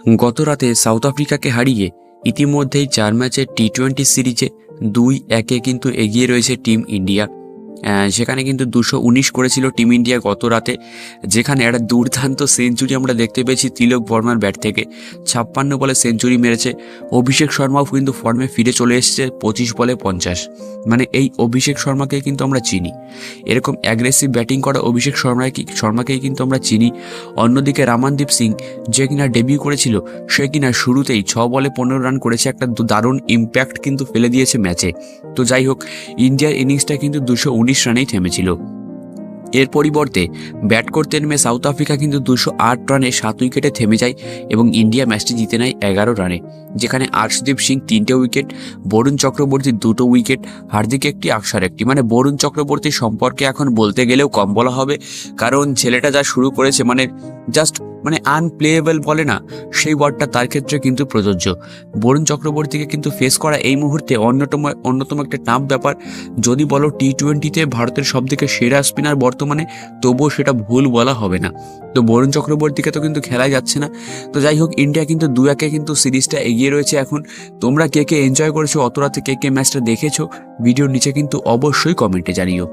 গত রাতে সাউথ আফ্রিকাকে হারিয়ে ইতিমধ্যেই 4 ম্যাচের টি-20 সিরিজে 2-1 কিন্তু এগিয়ে রয়েছে টিম ইন্ডিয়া। সেখানে কিন্তু 219 করেছিল টিম ইন্ডিয়া গত রাতে, যেখানে একটা দুর্দান্ত সেঞ্চুরি আমরা দেখতে পেয়েছি তিলক বর্মার ব্যাট থেকে। 56 বলে সেঞ্চুরি মেরেছে। অভিষেক শর্মাও কিন্তু ফর্মে ফিরে চলে এসেছে 25 বলে 50। মানে এই অভিষেক শর্মাকে কিন্তু আমরা চিনি, এরকম অ্যাগ্রেসিভ ব্যাটিং করা অভিষেক শর্মাকেই কিন্তু আমরা চিনি। অন্যদিকে রামানদীপ সিং, যে কিনা ডেবিউ করেছিল, সে কিনা শুরুতেই 6 বলে 15 রান করেছে, একটা দারুণ ইম্প্যাক্ট কিন্তু ফেলে দিয়েছে ম্যাচে। তো যাই হোক, ইন্ডিয়ার ইনিংসটা কিন্তু 219 রানেই থেমেছিল। এর পরিবর্তে ব্যাট করতে নেমে সাউথ আফ্রিকা কিন্তু 208 রানে 7 উইকেটে থেমে যায় এবং ইন্ডিয়া ম্যাচটি জিতে নেয় 11 রানে, যেখানে আর্শদীপ সিং 3টে উইকেট, বরুণ চক্রবর্তী 2টো উইকেট, হার্দিক একটি, আকসার একটি। মানে বরুণ চক্রবর্তীর সম্পর্কে এখন বলতে গেলেও কম বলা হবে, কারণ ছেলেটা যা শুরু করেছে জাস্ট আনপ্লেয়েবল বলে না, সেই ওয়ার্ডটা তার ক্ষেত্রে কিন্তু প্রযোজ্য। বরুণ চক্রবর্তীকে কিন্তু ফেস করা এই মুহূর্তে অন্যতম একটা টাফ ব্যাপার। যদি বলো টি-20তে ভারতের সবথেকে সেরা স্পিনার বর্তমানে, তবুও সেটা ভুল বলা হবে না। তো বরুণ চক্রবর্তীকে তো কিন্তু খেলাই যাচ্ছে না। তো যাই হোক, ইন্ডিয়া কিন্তু 2-1 কিন্তু সিরিজটা এগিয়ে রয়েছে এখন। তোমরা কে কে এনজয় করেছো অত রাতে, কে কে ম্যাচটা দেখেছো, ভিডিওর নিচে কিন্তু অবশ্যই কমেন্টে জানিও।